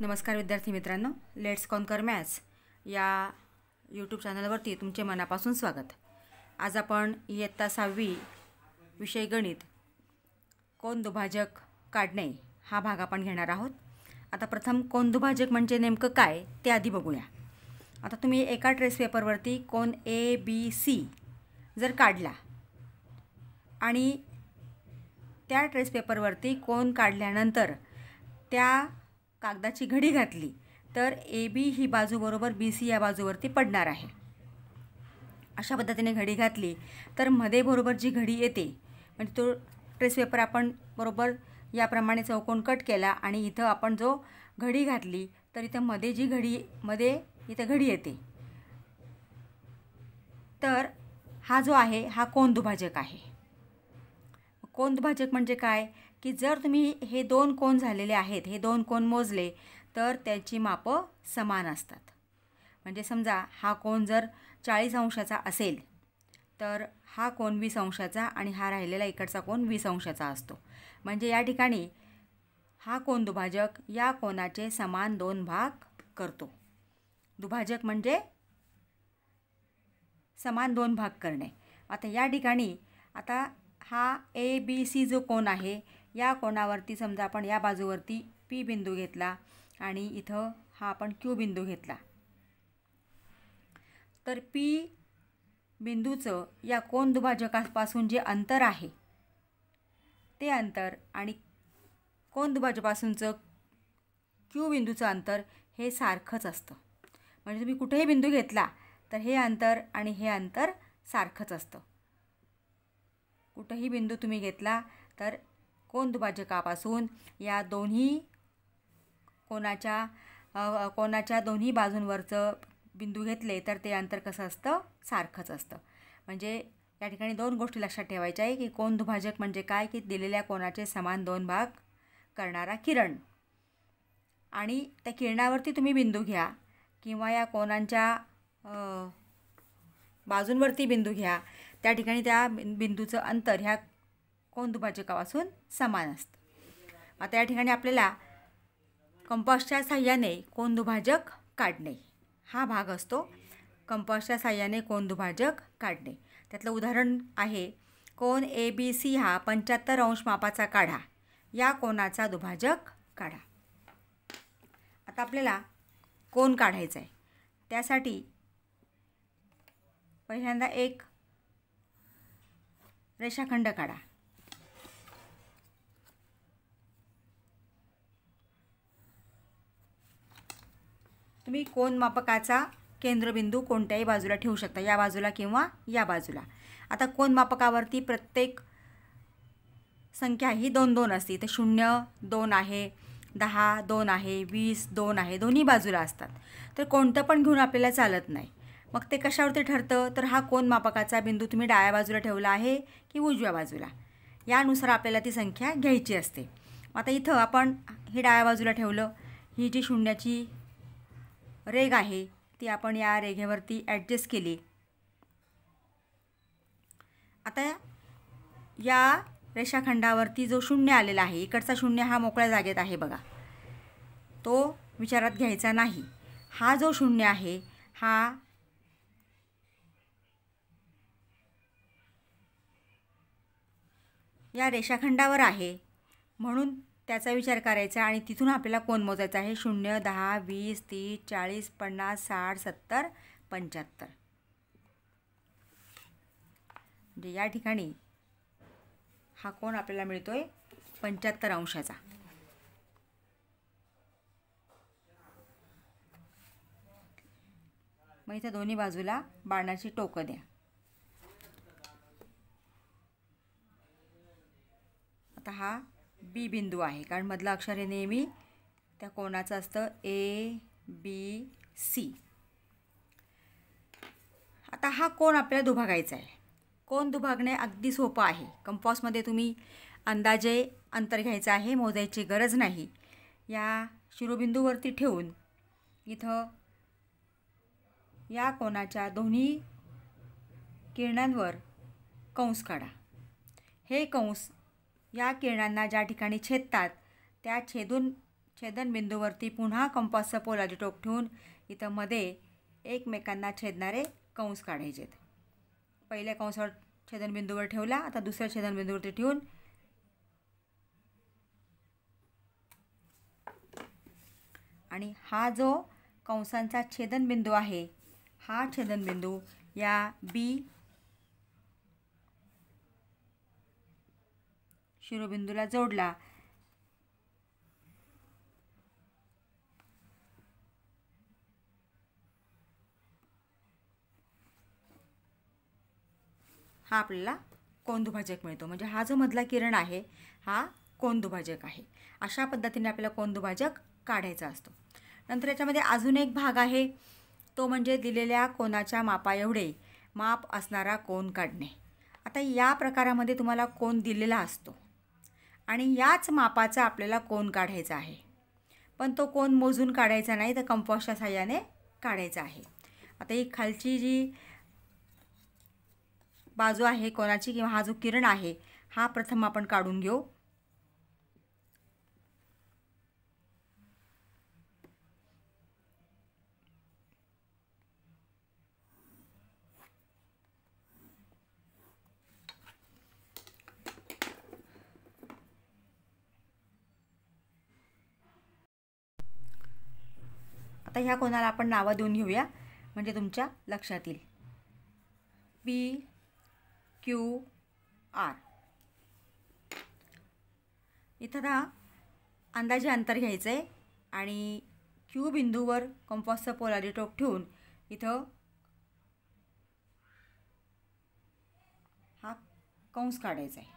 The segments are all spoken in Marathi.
नमस्कार विद्यार्थी मित्रांनो, लेट्स कॉन्कर मॅथ्स या यूट्यूब चॅनलवरती तुमचे मनापासून स्वागत. आज आपण इयत्ता 6वी विषय गणित कोन दुभाजक काढणे हा भाग आपण घेणार आहोत. आता प्रथम कोन दुभाजक म्हणजे नेमकं काय ते आधी बघूया. आता तुम्ही एका ट्रेस पेपरवरती कोन ABC जर काढला आणि त्या ट्रेस पेपरवरती कोन काढल्यानंतर त्या कागदाची घडी घातली तर AB ही बाजू बरोबर BC या बाजूवरती पडणार आहे. अशा पद्धतीने घडी घातली तर मध्ये बरोबर जी घडी येते म्हणजे तो ट्रेस पेपर आपण बरोबर याप्रमाणे चौकोन कट केला आणि इथं आपण जो घडी घातली तर इथं मध्ये जी घडी इथं घडी येते. तर हा जो आहे हा कोन दुभाजक आहे. कोन दुभाजक म्हणजे काय की जर तुम्ही हे दोन कोन झालेले आहेत, हे दोन कोन मोजले तर त्याची मापं समान असतात. म्हणजे समजा हा कोन जर 40 अंशाचा असेल तर हा कोन 20 अंशाचा आणि हा राहिलेला इकडचा कोन 20 अंशाचा असतो. म्हणजे या ठिकाणी हा कोन दुभाजक या कोनाचे समान दोन भाग करतो. दुभाजक म्हणजे समान दोन भाग करणे. आता या ठिकाणी आता हा ABC जो कोन आहे या कोनावरती समजा आपण या बाजूवरती P बिंदू घेतला आणि इथं हा आपण Q बिंदू घेतला तर P बिंदूचं या कोन दुभाजकापासून जे अंतर आहे ते अंतर आणि कोन दुभाजकापासूनचं Q बिंदूचं अंतर हे सारखंच असतं. म्हणजे तुम्ही कुठेही बिंदू घेतला तर हे अंतर आणि हे अंतर सारखंच असतं. कुठेही बिंदू तुम्ही घेतला तर कोन दुभाजकापासून या दोन्ही कोनाच्या दोन्ही बाजूंवरचं बिंदू घेतले तर ते अंतर कसं असतं, सारखंच असतं. म्हणजे या ठिकाणी दोन गोष्टी लक्षात ठेवायच्या आहे की कोन दुभाजक म्हणजे काय की दिलेल्या कोनाचे समान दोन भाग करणारा किरण आणि त्या किरणावरती तुम्ही बिंदू घ्या किंवा या कोनांच्या बाजूंवरती बिंदू घ्या, त्या ठिकाणी त्या बिंदूचं अंतर ह्या कोन दुभाजकापासून समान असतं. आता या ठिकाणी आपल्याला कंपासच्या साहाय्याने कोन दुभाजक काढणे हा भाग असतो. कंपासच्या साहाय्याने कोन दुभाजक काढणे. त्यातलं उदाहरण आहे कोन ABC हा 75 अंश मापाचा काढा, या कोनाचा दुभाजक काढा. आता आपल्याला कोन काढायचा आहे. त्यासाठी पहिल्यांदा एक रेषाखंड काढा. तुम्ही कोन मापकाचा केंद्रबिंदू कोणत्याही बाजूला ठेवू शकता, या बाजूला किंवा या बाजूला. आता कोन मापकावरती प्रत्येक संख्या ही 2-2 असते. तर 0 2 आहे, 10 2 आहे, 20 2 आहे, दोन्ही बाजूला असतात. तर कोणतं पण घेऊन आपल्याला चालत नाही. मग ते कशावरती ठरतं तर हा कोन मापकाचा बिंदू तुम्ही डाव्या बाजूला ठेवला आहे की उजव्या बाजूला, यानुसार आपल्याला ती संख्या घ्यायची असते. आता इथं आपण हे डाव्या बाजूला ठेवलं. ही जी शून्याची रेघ आहे ती आपण या रेघेवरती ॲडजस्ट केली. आता या रेषाखंडावरती जो शून्य आलेला आहे, इकडचा शून्य हा मोकळ्या जागेत आहे बघा, तो विचारात घ्यायचा नाही. हा जो शून्य आहे हा या रेषाखंडावर आहे म्हणून त्याचा विचार करायचा आणि तिथून आपल्याला कोन मोजायचा आहे. 0 10 20 30 40 50 60 70 75. म्हणजे या ठिकाणी हा कोन आपल्याला मिळतोय 75 अंशाचा. मग इथं दोन्ही बाजूला बाणाची टोकं द्या. आता हा B बिंदू आहे कारण मधलं अक्षर हे नेहमी त्या कोनाचं असतं ABC. आता हा कोन आपल्याला दुभागायचा आहे. कोन दुभागणे अगदी सोपं आहे. कंपासमध्ये तुम्ही अंदाजे अंतर घ्यायचं आहे, मोजायची गरज नाही. या शिरोबिंदूवरती ठेवून इथं या कोनाच्या दोन्ही किरणांवर कंस काढा. हे कंस या किरणांना ज्या ठिकाणी छेदतात त्या छेदनबिंदूवरती पुन्हा कंपासचं पोलादी टोक ठेवून इथं मध्ये एकमेकांना छेदणारे कंस काढायचे आहेत. पहिल्या कंसावर छेदनबिंदूवर ठेवला, आता दुसऱ्या छेदनबिंदूवरती ठेवून आणि हा जो कंसांचा छेदनबिंदू आहे, हा छेदनबिंदू या बी शिरोबिंदूला जोडला. हा आपल्याला कोनदुभाजक मिळतो. म्हणजे हा जो मधला किरण आहे हा कोनदुभाजक आहे. अशा पद्धतीने आपल्याला कोनदुभाजक काढायचा असतो. नंतर याच्यामध्ये अजून एक भाग आहे, तो म्हणजे दिलेल्या कोनाच्या मापा एवढे माप असणारा कोन काढणे. आता या प्रकारामध्ये तुम्हाला कोन दिलेला असतो आणि याच मापाचा आपल्याला कोन काढायचा आहे, पण तो कोन मोजून काढायचा नाही, तर कंपासच्या साहाय्याने काढायचा आहे. आता ही खालची जी बाजू आहे कोनाची किंवा हा जो किरण आहे हा प्रथम आपण काढून घेऊ. आता ह्या कोणाला आपण नावं देऊन घेऊया म्हणजे तुमच्या लक्षात येईल. P Q R. इथं ना अंदाजे अंतर घ्यायचं आहे आणि क्यू बिंदूवर कंपासचं पोलादी टोक ठेवून इथं हा कंस काढायचा आहे.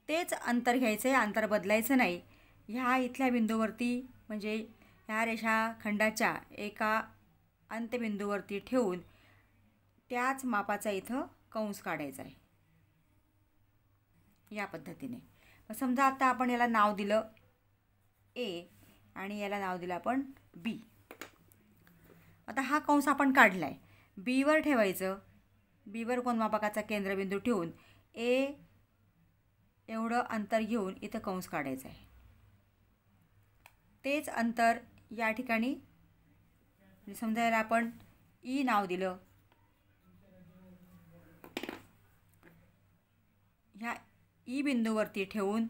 तेच अंतर घ्यायचं आहे, अंतर बदलायचं नाही. ह्या इथल्या बिंदूवरती म्हणजे ह्या रेषाखंडाच्या एका अंत्यबिंदूवरती ठेवून त्याच मापाचा इथं कंस काढायचा आहे या पद्धतीने. समजा आता आपण याला नाव दिलं ए आणि याला नाव दिलं आपण बी. आता हा कंस आपण काढला आहे, बीवर ठेवायचं. बीवर कोनमापकाचा केंद्रबिंदू ठेवून ए एवढं अंतर घेऊन इथं कंस काढायचं आहे. तेच अंतर या ठिकाणी समजा याला आपण ई नाव दिलं. ह्या ई बिंदूवरती ठेवून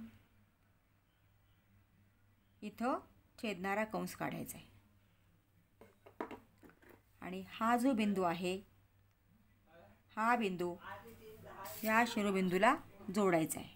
इथं छेदणारा कंस काढायचा आहे आणि हा जो बिंदू आहे हा बिंदू या शिरोबिंदूला जोडायचा आहे.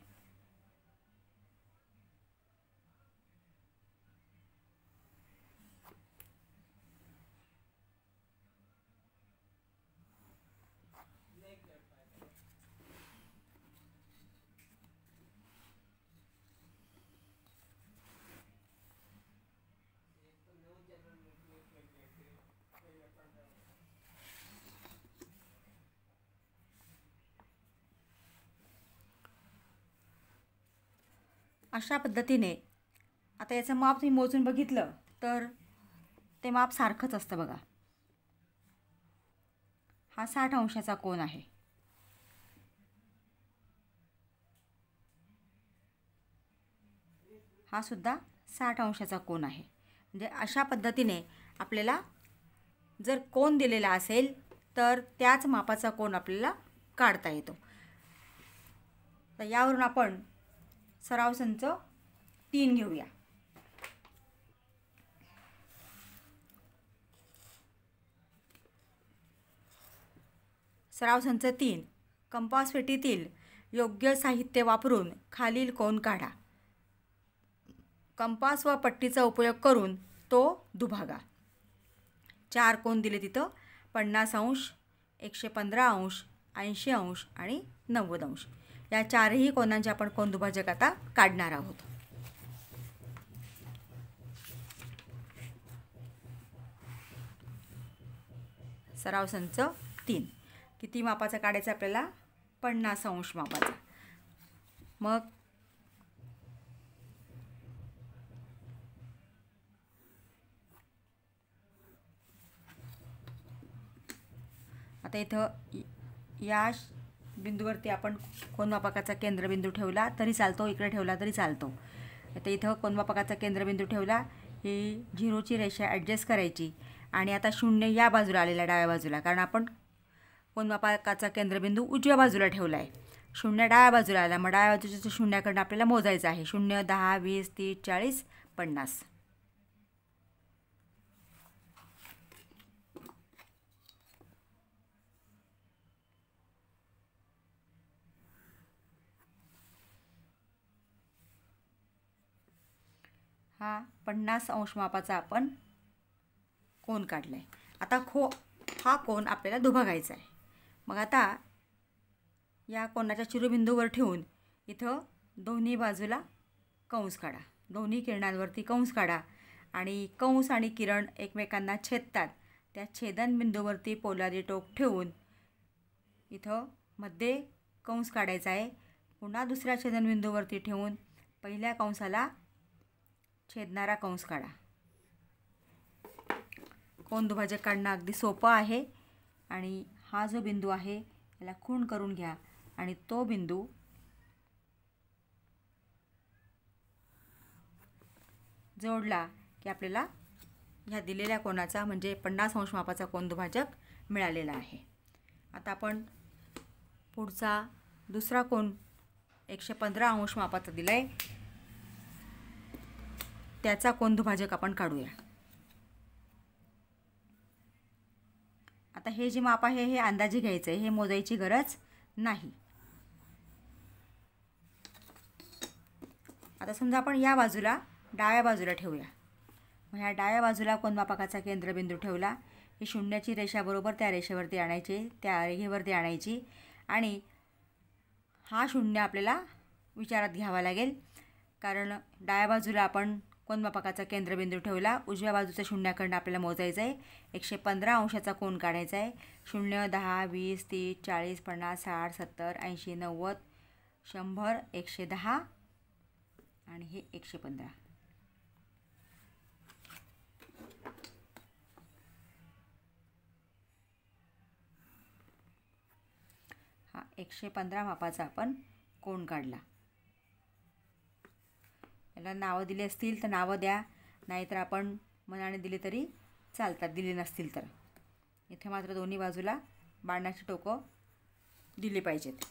अशा पद्धतीने आता याचं माप तुम्ही मोजून बघितलं तर ते माप सारखंच असतं बघा. हा 60 अंशाचा कोन आहे. हा सुद्धा 60 अंशाचा कोन आहे. म्हणजे अशा पद्धतीने आपल्याला जर कोन दिलेला असेल तर त्याच मापाचा कोन आपल्याला काढता येतो. तर यावरून आपण सराव संच 3 घेऊया. सराव संच 3. कंपास पेटीतील योग्य साहित्य वापरून खालील कोन काढा. कंपास व पट्टीचा उपयोग करून तो दुभागा. 4 कोन दिले तिथं 50 अंश, 115 अंश, 80 अंश आणि 90 अंश. या चारही कोनांचे आपण कोन दुभाजक आता काढणार आहोत. सराव संच 3. किती मापाचा काढायचा आपल्याला? 50 अंश मापाचा. मग आता इथं या बिंदूवरती आपण कोनमापकाचा केंद्रबिंदू ठेवला तरी चालतो, इकडे ठेवला तरी चालतो. आता इथं कोनमापकाचा केंद्रबिंदू ठेवला, ही 0ची रेषा ॲडजस्ट करायची आणि आता 0 या बाजूला आलेला डाव्या बाजूला, कारण आपण कोनमापकाचा केंद्रबिंदू उजव्या बाजूला ठेवला आहे. 0 डाव्या बाजूला आला, मग डाव्या बाजूच्या 0कडनं आपल्याला मोजायचं आहे. 0, 10, 20, 30, 40, 50. हा 50 अंश मापाचा आपण कोन काढला आहे. आता हा कोन आपल्याला दुभागायचा आहे. मग आता या कोनाच्या शिरोबिंदूवर ठेवून इथं दोन्ही बाजूला कंस काढा. दोन्ही किरणांवरती कंस काढा आणि कंस आणि किरण एकमेकांना छेदतात. त्या छेदनबिंदूवरती पोलारी टोक ठेवून इथं मध्ये कंस काढायचा आहे. पुन्हा दुसऱ्या छेदनबिंदूवरती ठेवून पहिल्या कंसाला छेदणारा कंस काढा. कोन दुभाजक काढणं अगदी सोपं आहे. आणि हा जो बिंदू आहे याला खूण करून घ्या आणि तो बिंदू जोडला की आपल्याला ह्या दिलेल्या कोनाचा म्हणजे 50 अंश मापाचा कोन दुभाजक मिळालेला आहे. आता आपण पुढचा दुसरा कोन 115 अंश मापाचा दिला आहे, त्याचा कोन दुभाजक आपण काढूया. आता हे जे माप आहे हे अंदाजे घ्यायचं आहे, हे मोजायची गरज नाही. आता समजा आपण या बाजूला डाव्या बाजूला ठेवूया. मग ह्या डाव्या बाजूला कोनमापकाचा केंद्रबिंदू ठेवला. ही 0ची रेषा बरोबर त्या रेषेवरती आणायची, त्या रेघेवरती आणायची आणि हा 0 आपल्याला विचारात घ्यावा लागेल, कारण डाव्या बाजूला आपण कोनमापकाचा केंद्रबिंदू ठेवला. उजव्या बाजूच्या 0कडनं आपल्याला मोजायचं आहे. 115 अंशाचा कोन काढायचा आहे. 0, 10, 20, 30, 40, 50, 60, 70, 80, 90, 100, 110 आणि हे 115. हा 115 मापाचा आपण कोन काढला. याला नावं दिली असतील तर नावं द्या, नाहीतर आपण मनाने दिली तरी चालतात, दिली नसतील तर. इथे मात्र दोन्ही बाजूला बाणाची टोकं दिली पाहिजेत.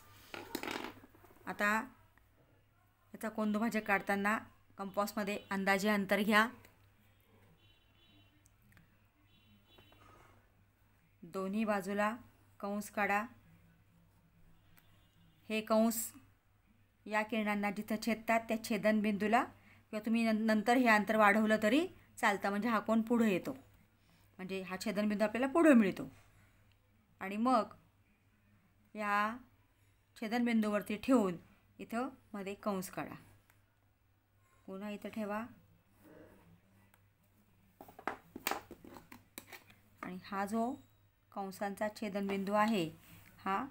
आता याचा कोन दुभाजक काढताना कंपासमध्ये अंदाजे अंतर घ्या. दोन्ही बाजूला कंस काढा. हे कंस या किरणांना जिथं छेदतात त्या छेदनबिंदूला किंवा तुम्ही नंतर हे अंतर वाढवलं तरी चालतं, म्हणजे हा कोन पुढे येतो, म्हणजे हा छेदनबिंदू आपल्याला पुढे मिळतो. आणि मग या छेदनबिंदूवरती ठेवून इथं मध्ये कंस काढा. पुन्हा इथं ठेवा आणि हा जो कंसांचा छेदनबिंदू आहे हा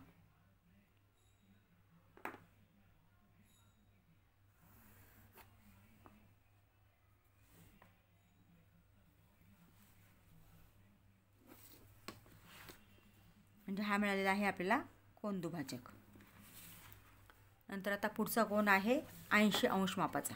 म्हणजे हा मिळालेला आहे आपल्याला कोन दुभाजक. नंतर आता पुढचा कोन आहे 80 अंश मापाचा.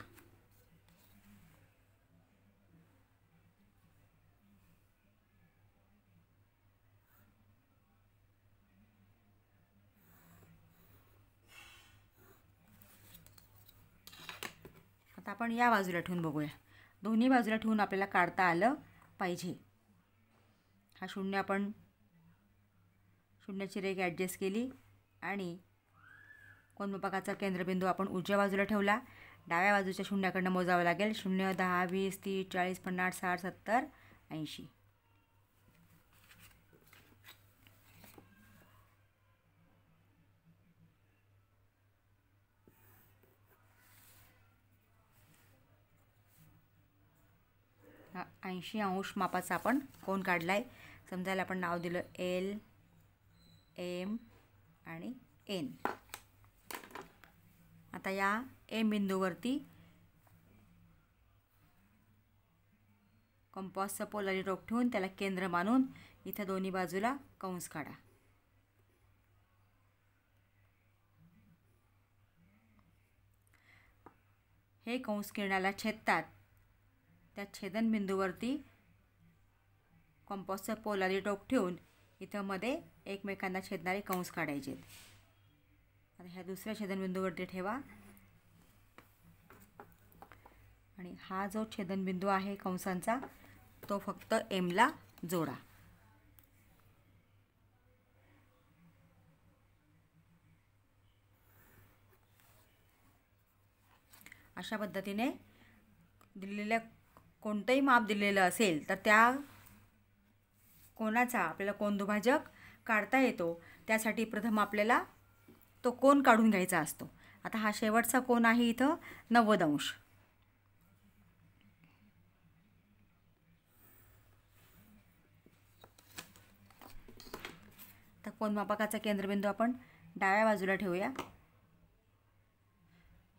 आता आपण या बाजूला ठेवून बघूया. दोन्ही बाजूला ठेवून आपल्याला काढता आलं पाहिजे. हा 0 आपण 0ची रेघ ॲडजस्ट केली आणि कोनमापकाचा केंद्रबिंदू आपण उजव्या बाजूला ठेवला. डाव्या बाजूच्या 0कडनं मोजावं लागेल. 0, 10, 20, 30, 40, 50, 60, 70, 80. हा 80 अंश मापाचा आपण कोन काढला आहे. समजायला आपण नाव दिलं L, M आणि N. आता या M बिंदूवरती कंपासचं पोलारी टोक ठेवून त्याला केंद्र मानून इथं दोन्ही बाजूला कंस काढा. हे कंस किरणाला छेदतात, त्या छेदनबिंदूवरती कंपासचं पोलादी टोक ठेवून इथं मध्ये एकमेकांना छेदणारे कंस काढायचे. आता ह्या दुसऱ्या छेदनबिंदूवरती ठेवा आणि हा जो छेदनबिंदू आहे कंसांचा तो फक्त एमला जोडा. अशा पद्धतीने दिलेल्या कोणतंही माप दिलेलं असेल तर त्या कोनाचा आपल्याला कोन दुभाजक काढता येतो. त्यासाठी प्रथम आपल्याला तो कोन काढून घ्यायचा असतो. आता हा शेवटचा कोन आहे इथं 90 अंश. तर कोनमापकाचा केंद्रबिंदू आपण डाव्या बाजूला ठेवूया.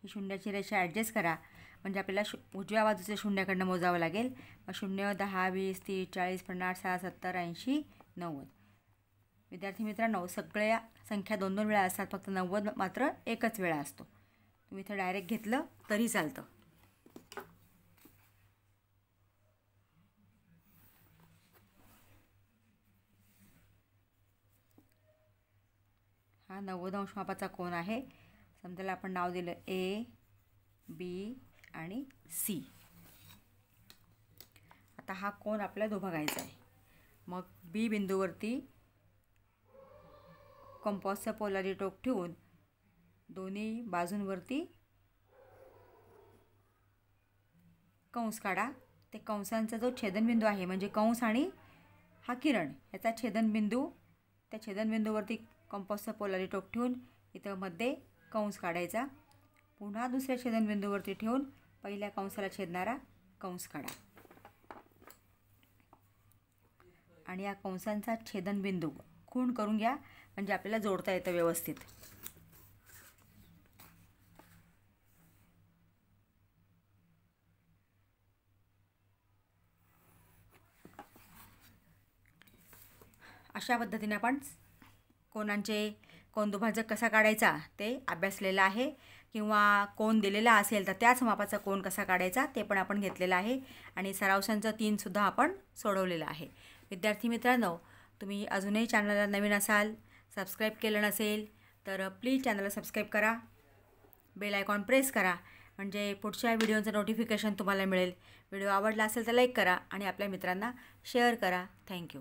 ही शून्याची रेषा ॲडजस्ट करा म्हणजे आपल्याला उजव्या बाजूच्या शून्याकडनं मोजावं लागेल. 0, 10, 20, 30, 40, 50, 60, 70, 80, 90. विद्यार्थी मित्रांनो, सगळ्या संख्या 2-2 वेळा असतात, फक्त 90 मात्र एकच वेळा असतो. तुम्ही इथं डायरेक्ट घेतलं तरी चालतं. हा 90 अंश मापाचा कोन आहे. समजायला आपण नाव दिलं A, B आणि C. आता हा कोन आपल्याला दुभागायचा आहे. मग B बिंदूवरती कंपासचं पोलादी टोक ठेवून दोन्ही बाजूंवरती कंस काढा. ते कंसांचा जो छेदनबिंदू आहे म्हणजे कंस आणि हा किरण याचा छेदनबिंदू, त्या छेदनबिंदूवरती कंपासचं पोलादी टोक ठेवून इथं मध्ये कंस काढायचा. पुन्हा दुसऱ्या छेदनबिंदूवरती ठेवून पहिल्या कंसाला छेदणारा कंस काढा आणि या कंसांचा छेदनबिंदू खूण करून घ्या म्हणजे आपल्याला जोडता येतं व्यवस्थित. अशा पद्धतीने आपण कोन दुभाजक कसा काढायचा ते अभ्यासलेलं आहे. किंवा कोन दिलेला असेल तर त्याच मापाचा कोन कसा काढायचा ते पण आपण घेतलेलं आहे. आणि सराव संच 3 सुद्धा आपण सोडवलेलं आहे. विद्यार्थी मित्रांनो, तुम्ही अजूनही चॅनलला नवीन असाल, सबस्क्राईब केलं नसेल तर प्लीज चॅनलला सबस्क्राईब करा, बेल आयकॉन प्रेस करा म्हणजे पुढच्या व्हिडिओचं नोटिफिकेशन तुम्हाला मिळेल. व्हिडिओ आवडला असेल तर लाईक करा आणि आपल्या मित्रांना शेअर करा. थँक्यू.